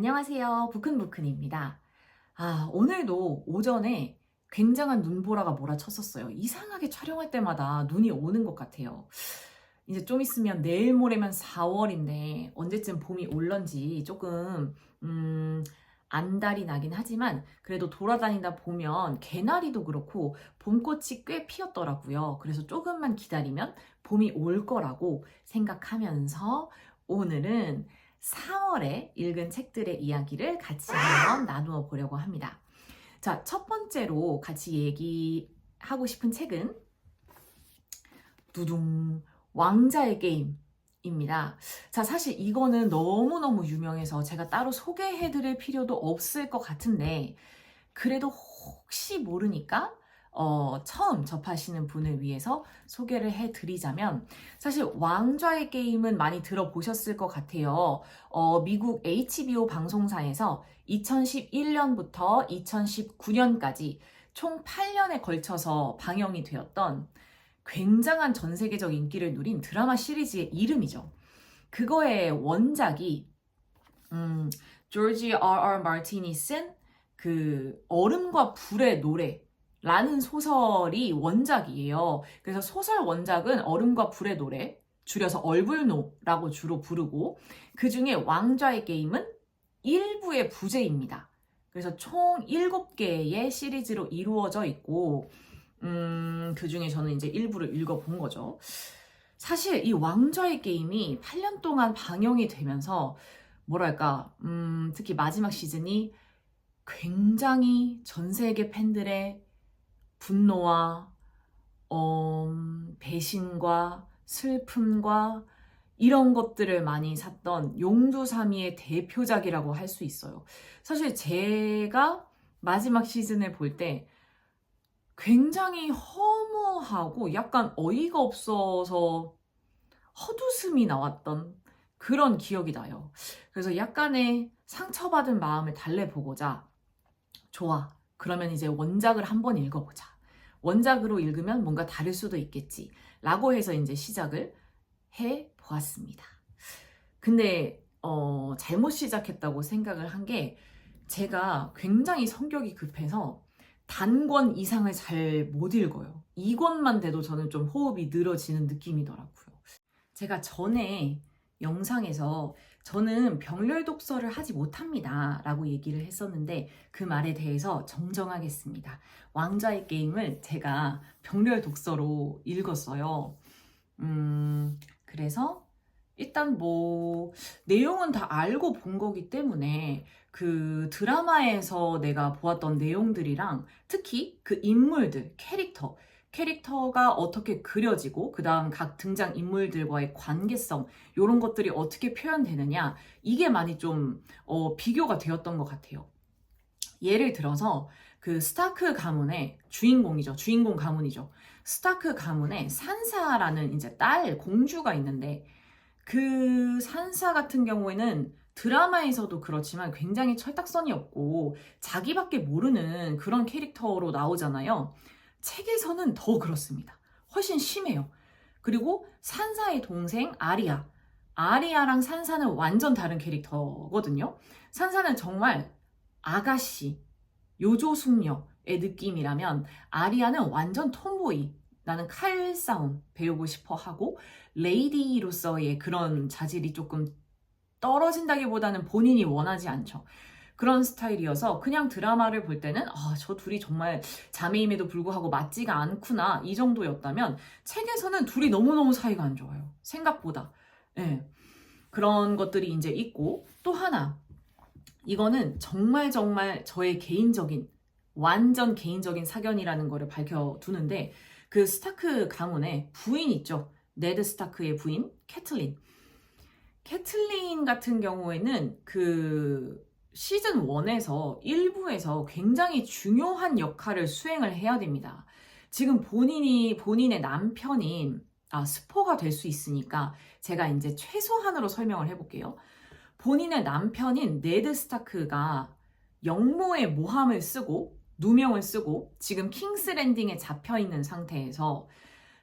안녕하세요. 부큰부큰입니다. 오늘도 오전에 굉장한 눈보라가 몰아쳤었어요. 이상하게 촬영할 때마다 눈이 오는 것 같아요. 이제 좀 있으면 내일 모레면 4월인데 언제쯤 봄이 올런지 조금 안달이 나긴 하지만 그래도 돌아다니다 보면 개나리도 그렇고 봄꽃이 꽤 피었더라고요. 그래서 조금만 기다리면 봄이 올 거라고 생각하면서 오늘은 4월에 읽은 책들의 이야기를 같이 한번 나누어 보려고 합니다. 자, 첫 번째로 같이 얘기하고 싶은 책은 두둥 왕자의 게임입니다. 자, 사실 이거는 너무너무 유명해서 제가 따로 소개해드릴 필요도 없을 것 같은데 그래도 혹시 모르니까 처음 접하시는 분을 위해서 소개를 해드리자면 사실 왕좌의 게임은 많이 들어보셨을 것 같아요. 미국 HBO 방송사에서 2011년부터 2019년까지 총 8년에 걸쳐서 방영이 되었던 굉장한 전 세계적 인기를 누린 드라마 시리즈의 이름이죠. 그거의 원작이 조지 R.R. 마르틴이 쓴 그 얼음과 불의 노래라는 소설이 원작이에요. 그래서 소설 원작은 얼음과 불의 노래, 줄여서 얼불노라고 주로 부르고 그 중에 왕좌의 게임은 일부의 부제입니다. 그래서 총 7개의 시리즈로 이루어져 있고 그 중에 저는 이제 일부를 읽어본 거죠. 사실 이 왕좌의 게임이 8년 동안 방영이 되면서 뭐랄까 특히 마지막 시즌이 굉장히 전 세계 팬들의 분노와 배신과 슬픔과 이런 것들을 많이 샀던 용두사미의 대표작이라고 할 수 있어요. 사실 제가 마지막 시즌을 볼 때 굉장히 허무하고 약간 어이가 없어서 헛웃음이 나왔던 그런 기억이 나요. 그래서 약간의 상처받은 마음을 달래보고자 좋아. 그러면 이제 원작을 한번 읽어보자. 원작으로 읽으면 뭔가 다를 수도 있겠지. 라고 해서 이제 시작을 해 보았습니다. 근데 잘못 시작했다고 생각을 한 게 제가 굉장히 성격이 급해서 단권 이상을 잘 못 읽어요. 2권만 돼도 저는 좀 호흡이 늘어지는 느낌이더라고요. 제가 전에 영상에서 저는 병렬 독서를 하지 못합니다 라고 얘기를 했었는데 그 말에 대해서 정정하겠습니다. 왕좌의 게임을 제가 병렬 독서로 읽었어요. 그래서 일단 뭐 내용은 다 알고 본 거기 때문에 그 드라마에서 내가 보았던 내용들이랑 특히 그 인물들, 캐릭터가 어떻게 그려지고 그 다음 각 등장 인물들과의 관계성 이런 것들이 어떻게 표현되느냐 이게 많이 좀 비교가 되었던 것 같아요. 예를 들어서 그 스타크 가문의 주인공 가문이죠. 스타크 가문에 산사라는 이제 딸 공주가 있는데 그 산사 같은 경우에는 드라마에서도 그렇지만 굉장히 철딱선이 없고 자기밖에 모르는 그런 캐릭터로 나오잖아요. 책에서는 더 그렇습니다. 훨씬 심해요. 그리고 산사의 동생 아리아랑 산사는 완전 다른 캐릭터거든요. 산사는 정말 아가씨, 요조숙녀의 느낌이라면 아리아는 완전 톰보이. 나는 칼싸움 배우고 싶어 하고 레이디로서의 그런 자질이 조금 떨어진다기보다는 본인이 원하지 않죠. 그런 스타일이어서 그냥 드라마를 볼 때는 저 둘이 정말 자매임에도 불구하고 맞지가 않구나 이 정도였다면 책에서는 둘이 너무너무 사이가 안 좋아요. 생각보다. 네. 그런 것들이 이제 있고 또 하나 이거는 정말 저의 완전 개인적인 사견이라는 거를 밝혀두는데 그 스타크 가문의 부인 있죠. 네드 스타크의 부인 캐틀린 같은 경우에는 그 시즌 1에서 일부에서 굉장히 중요한 역할을 수행을 해야 됩니다. 지금 본인의 남편인 스포가 될 수 있으니까 제가 이제 최소한으로 설명을 해볼게요. 본인의 남편인 네드 스타크가 영모의 모함을 쓰고 누명을 쓰고 지금 킹스랜딩에 잡혀있는 상태에서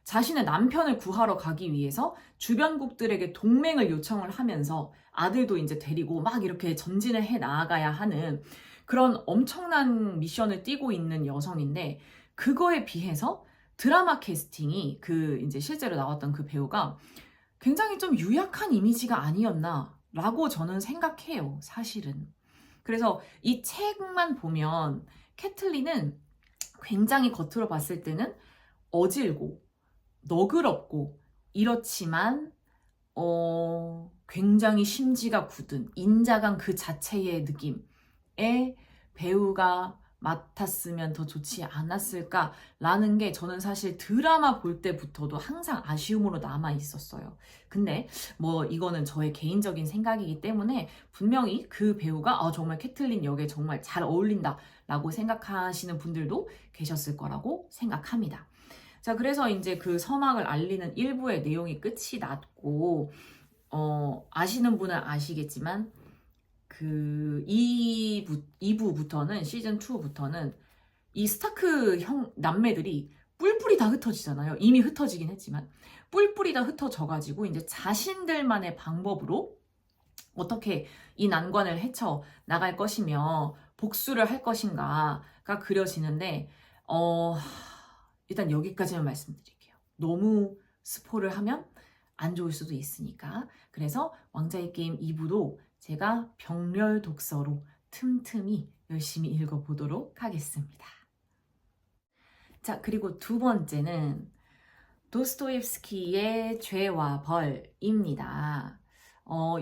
자신의 남편을 구하러 가기 위해서 주변국들에게 동맹을 요청을 하면서 아들도 이제 데리고 막 이렇게 전진을 해 나아가야 하는 그런 엄청난 미션을 띠고 있는 여성인데, 그거에 비해서 드라마 캐스팅이 그 이제 실제로 나왔던 그 배우가 굉장히 좀 유약한 이미지가 아니었나라고 저는 생각해요, 사실은. 그래서 이 책만 보면 캐틀린은 굉장히 겉으로 봤을 때는 어질고 너그럽고 이렇지만 굉장히 심지가 굳은 인자감 그 자체의 느낌의 배우가 맡았으면 더 좋지 않았을까라는 게 저는 사실 드라마 볼 때부터도 항상 아쉬움으로 남아 있었어요. 근데 뭐 이거는 저의 개인적인 생각이기 때문에 분명히 그 배우가 정말 캐틀린 역에 정말 잘 어울린다 라고 생각하시는 분들도 계셨을 거라고 생각합니다. 자, 그래서 이제 그 서막을 알리는 1부의 내용이 끝이 났고, 아시는 분은 아시겠지만, 그 2부부터는, 시즌2부터는 이 스타크 남매들이 뿔뿔이 다 흩어지잖아요. 이미 흩어지긴 했지만. 뿔뿔이 다 흩어져가지고, 이제 자신들만의 방법으로 어떻게 이 난관을 헤쳐 나갈 것이며, 복수를 할 것인가가 그려지는데, 일단 여기까지만 말씀드릴게요. 너무 스포를 하면 안 좋을 수도 있으니까. 그래서 왕자의 게임 2부도 제가 병렬 독서로 틈틈이 열심히 읽어보도록 하겠습니다. 자, 그리고 두 번째는 도스토옙스키의 죄와 벌입니다.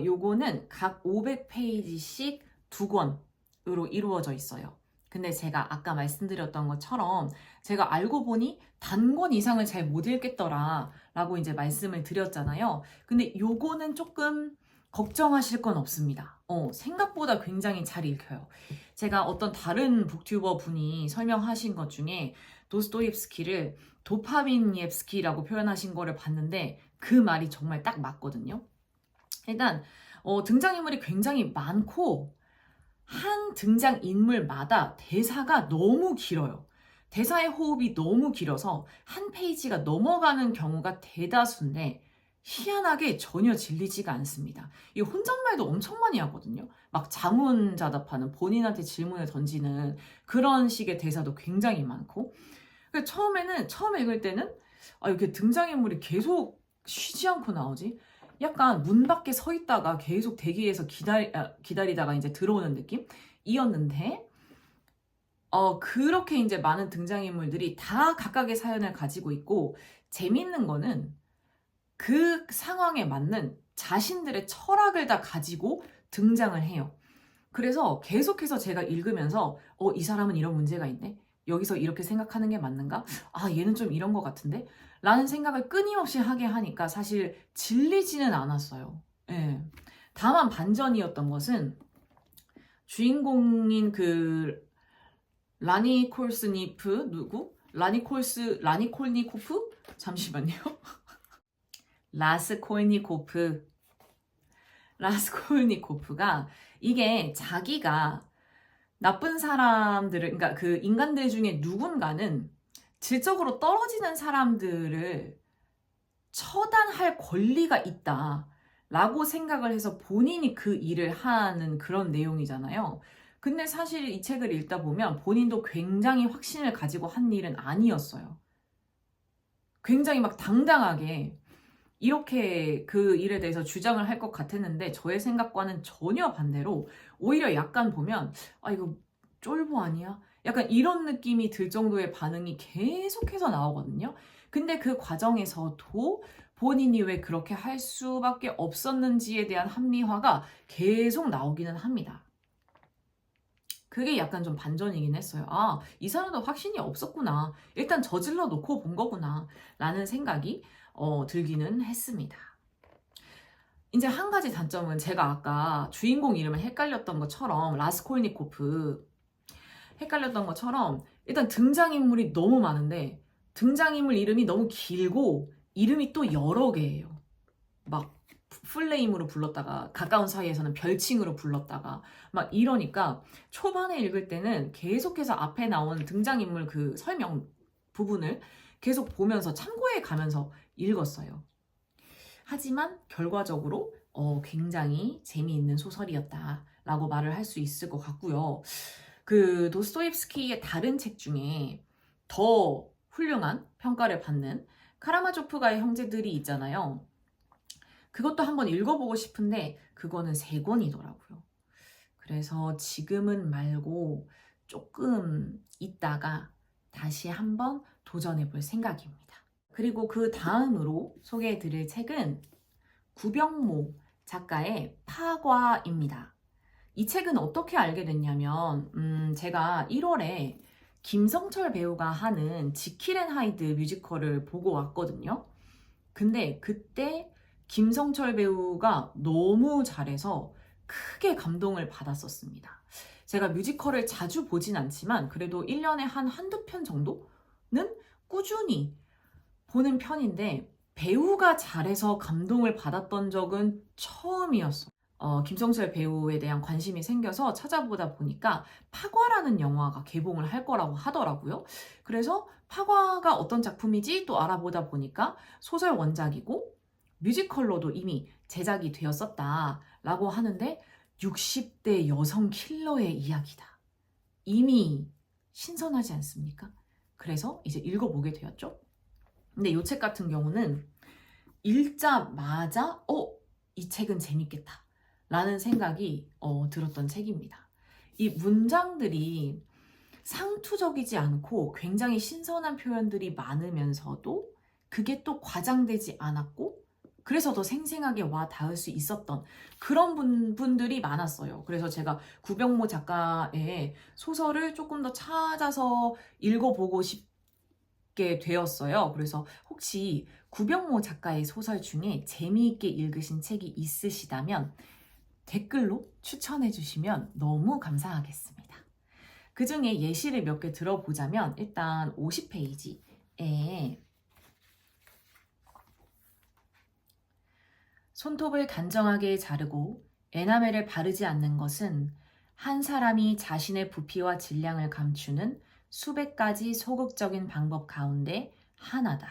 요거는 각 500페이지씩 2권으로 이루어져 있어요. 근데 제가 아까 말씀드렸던 것처럼 제가 알고 보니 단권 이상을 잘 못 읽겠더라 라고 이제 말씀을 드렸잖아요. 근데 요거는 조금 걱정하실 건 없습니다. 생각보다 굉장히 잘 읽혀요. 제가 어떤 다른 북튜버 분이 설명하신 것 중에 도스토옙스키를 도파민예프스키라고 표현하신 거를 봤는데 그 말이 정말 딱 맞거든요. 일단 등장인물이 굉장히 많고 한 등장인물마다 대사가 너무 길어요. 대사의 호흡이 너무 길어서 한 페이지가 넘어가는 경우가 대다수인데 희한하게 전혀 질리지가 않습니다. 이 혼잣말도 엄청 많이 하거든요. 막 자문자답하는, 본인한테 질문을 던지는 그런 식의 대사도 굉장히 많고, 처음에 읽을 때는 이렇게 등장인물이 계속 쉬지 않고 나오지? 약간 문 밖에 서 있다가 계속 대기해서 기다리다가 이제 들어오는 느낌이었는데, 그렇게 이제 많은 등장인물들이 다 각각의 사연을 가지고 있고, 재밌는 거는 그 상황에 맞는 자신들의 철학을 다 가지고 등장을 해요. 그래서 계속해서 제가 읽으면서 이 사람은 이런 문제가 있네? 여기서 이렇게 생각하는 게 맞는가? 얘는 좀 이런 것 같은데? 라는 생각을 끊임없이 하게 하니까 사실 질리지는 않았어요. 예. 다만 반전이었던 것은 주인공인 그 라니 콜스니프 라니 콜니코프? 잠시만요. 라스콜니코프가 이게 자기가 나쁜 사람들을, 그러니까 그 인간들 중에 누군가는 질적으로 떨어지는 사람들을 처단할 권리가 있다 라고 생각을 해서 본인이 그 일을 하는 그런 내용이잖아요. 근데 사실 이 책을 읽다 보면 본인도 굉장히 확신을 가지고 한 일은 아니었어요. 굉장히 막 당당하게 이렇게 그 일에 대해서 주장을 할 것 같았는데 저의 생각과는 전혀 반대로 오히려 약간 보면 이거 쫄보 아니야? 약간 이런 느낌이 들 정도의 반응이 계속해서 나오거든요. 근데 그 과정에서도 본인이 왜 그렇게 할 수밖에 없었는지에 대한 합리화가 계속 나오기는 합니다. 그게 약간 좀 반전이긴 했어요. 이 사람도 확신이 없었구나. 일단 저질러 놓고 본 거구나. 라는 생각이 들기는 했습니다. 이제 한 가지 단점은 제가 아까 주인공 이름을 헷갈렸던 것처럼 라스콜니코프 헷갈렸던 것처럼 일단 등장인물이 너무 많은데 등장인물 이름이 너무 길고 이름이 또 여러 개예요. 막 풀네임으로 불렀다가 가까운 사이에서는 별칭으로 불렀다가 막 이러니까 초반에 읽을 때는 계속해서 앞에 나온 등장인물 그 설명 부분을 계속 보면서 참고해 가면서 읽었어요. 하지만 결과적으로 굉장히 재미있는 소설이었다라고 말을 할 수 있을 것 같고요. 그 도스토옙스키의 다른 책 중에 더 훌륭한 평가를 받는 카라마조프가의 형제들이 있잖아요. 그것도 한번 읽어보고 싶은데 그거는 3권이더라고요. 그래서 지금은 말고 조금 있다가 다시 한번 도전해볼 생각입니다. 그리고 그 다음으로 소개해드릴 책은 구병모 작가의 파과입니다. 이 책은 어떻게 알게 됐냐면 제가 1월에 김성철 배우가 하는 지킬 앤 하이드 뮤지컬을 보고 왔거든요. 근데 그때 김성철 배우가 너무 잘해서 크게 감동을 받았었습니다. 제가 뮤지컬을 자주 보진 않지만 그래도 1년에 한두 편 정도는 꾸준히 보는 편인데 배우가 잘해서 감동을 받았던 적은 처음이었어요. 김성철 배우에 대한 관심이 생겨서 찾아보다 보니까 파과라는 영화가 개봉을 할 거라고 하더라고요. 그래서 파과가 어떤 작품이지 또 알아보다 보니까 소설 원작이고 뮤지컬로도 이미 제작이 되었었다라고 하는데 60대 여성 킬러의 이야기다. 이미 신선하지 않습니까? 그래서 이제 읽어보게 되었죠. 근데 이 책 같은 경우는 읽자마자 이 책은 재밌겠다 라는 생각이 들었던 책입니다. 이 문장들이 상투적이지 않고 굉장히 신선한 표현들이 많으면서도 그게 또 과장되지 않았고 그래서 더 생생하게 와 닿을 수 있었던 그런 분들이 많았어요. 그래서 제가 구병모 작가의 소설을 조금 더 찾아서 읽어보고 싶게 되었어요. 그래서 혹시 구병모 작가의 소설 중에 재미있게 읽으신 책이 있으시다면 댓글로 추천해 주시면 너무 감사하겠습니다. 그 중에 예시를 몇 개 들어보자면 일단 50페이지에 손톱을 단정하게 자르고 에나멜을 바르지 않는 것은 한 사람이 자신의 부피와 질량을 감추는 수백 가지 소극적인 방법 가운데 하나다.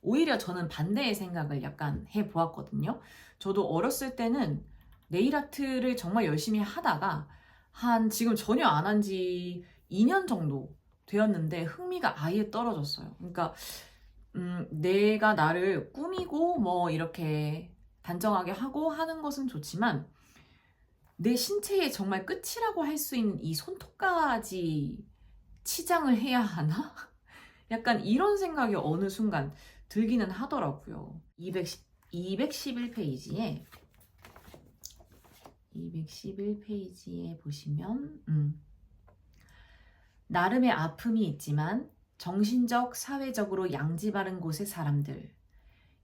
오히려 저는 반대의 생각을 약간 해보았거든요. 저도 어렸을 때는 네일아트를 정말 열심히 하다가 지금 전혀 안 한 지 2년 정도 되었는데 흥미가 아예 떨어졌어요. 그러니까 내가 나를 꾸미고 뭐 이렇게 단정하게 하고 하는 것은 좋지만 내 신체의 정말 끝이라고 할 수 있는 이 손톱까지 치장을 해야 하나? 약간 이런 생각이 어느 순간 들기는 하더라고요. 211페이지에 보시면 나름의 아픔이 있지만 정신적, 사회적으로 양지 바른 곳의 사람들,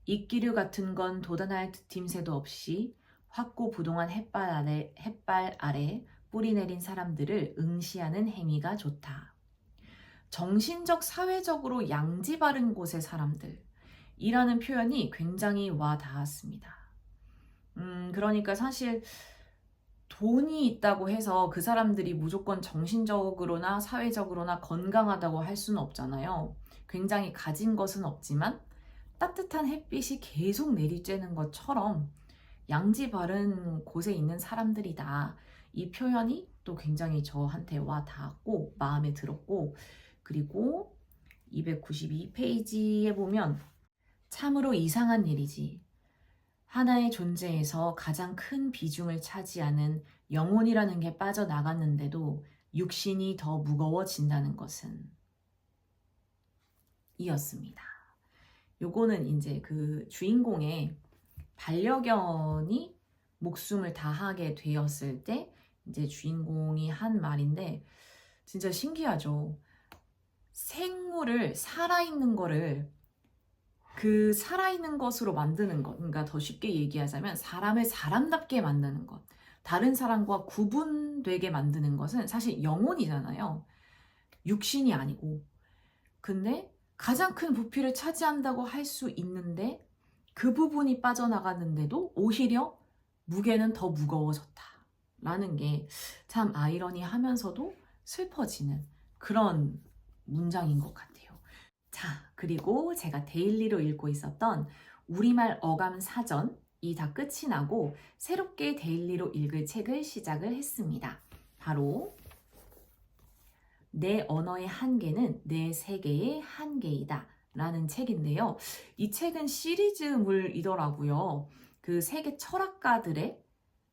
이끼류 같은 건 도단할 틈새도 없이 확고부동한 햇발 아래 뿌리 내린 사람들을 응시하는 행위가 좋다. 정신적, 사회적으로 양지 바른 곳의 사람들 이라는 표현이 굉장히 와 닿았습니다. 그러니까 사실 돈이 있다고 해서 그 사람들이 무조건 정신적으로나 사회적으로나 건강하다고 할 수는 없잖아요. 굉장히 가진 것은 없지만 따뜻한 햇빛이 계속 내리쬐는 것처럼 양지 바른 곳에 있는 사람들이다. 이 표현이 또 굉장히 저한테 와 닿았고 마음에 들었고 그리고 292페이지에 보면 참으로 이상한 일이지. 하나의 존재에서 가장 큰 비중을 차지하는 영혼이라는 게 빠져나갔는데도 육신이 더 무거워진다는 것은 이었습니다. 요거는 이제 그 주인공의 반려견이 목숨을 다하게 되었을 때 이제 주인공이 한 말인데 진짜 신기하죠. 생물을 살아있는 거를 그 살아있는 것으로 만드는 것, 그러니까 더 쉽게 얘기하자면 사람을 사람답게 만드는 것, 다른 사람과 구분되게 만드는 것은 사실 영혼이잖아요. 육신이 아니고. 근데 가장 큰 부피를 차지한다고 할 수 있는데 그 부분이 빠져나갔는데도 오히려 무게는 더 무거워졌다. 라는 게 참 아이러니하면서도 슬퍼지는 그런 문장인 것 같아요. 자, 그리고 제가 데일리로 읽고 있었던 우리말 어감 사전이 다 끝이 나고 새롭게 데일리로 읽을 책을 시작을 했습니다. 바로 내 언어의 한계는 내 세계의 한계이다 라는 책인데요. 이 책은 시리즈물이더라고요. 그 세계 철학가들의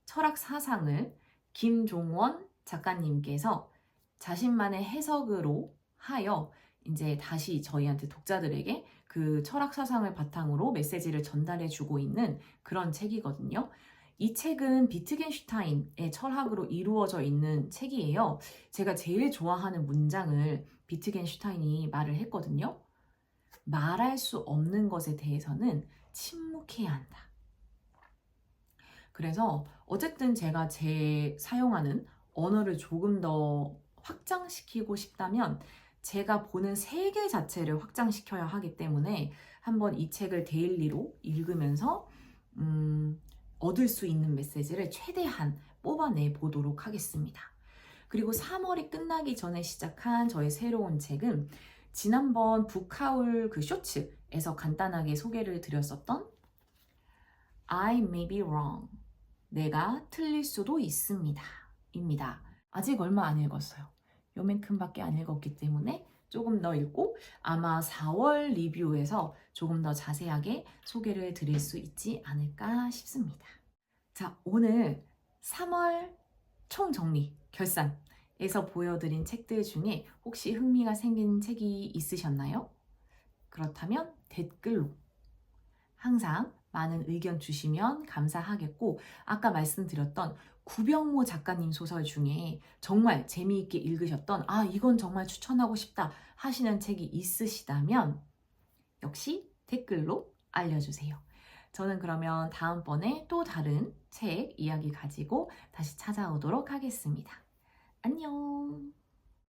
철학 사상을 김종원 작가님께서 자신만의 해석으로 하여 이제 다시 저희한테 독자들에게 그 철학 사상을 바탕으로 메시지를 전달해 주고 있는 그런 책이거든요. 이 책은 비트겐슈타인의 철학으로 이루어져 있는 책이에요. 제가 제일 좋아하는 문장을 비트겐슈타인이 말을 했거든요. 말할 수 없는 것에 대해서는 침묵해야 한다. 그래서 어쨌든 제가 사용하는 언어를 조금 더 확장시키고 싶다면 제가 보는 세계 자체를 확장시켜야 하기 때문에 한번 이 책을 데일리로 읽으면서 얻을 수 있는 메시지를 최대한 뽑아내 보도록 하겠습니다. 그리고 3월이 끝나기 전에 시작한 저의 새로운 책은 지난번 북하울 그 쇼츠에서 간단하게 소개를 드렸었던 I may be wrong. 내가 틀릴 수도 있습니다. 입니다. 아직 얼마 안 읽었어요. 요만큼밖에 안 읽었기 때문에 조금 더 읽고 아마 4월 리뷰에서 조금 더 자세하게 소개를 드릴 수 있지 않을까 싶습니다. 자, 오늘 3월 총정리 결산에서 보여드린 책들 중에 혹시 흥미가 생긴 책이 있으셨나요? 그렇다면 댓글로 항상 많은 의견 주시면 감사하겠고, 아까 말씀드렸던 구병모 작가님 소설 중에 정말 재미있게 읽으셨던 이건 정말 추천하고 싶다 하시는 책이 있으시다면 역시 댓글로 알려주세요. 저는 그러면 다음번에 또 다른 책 이야기 가지고 다시 찾아오도록 하겠습니다. 안녕!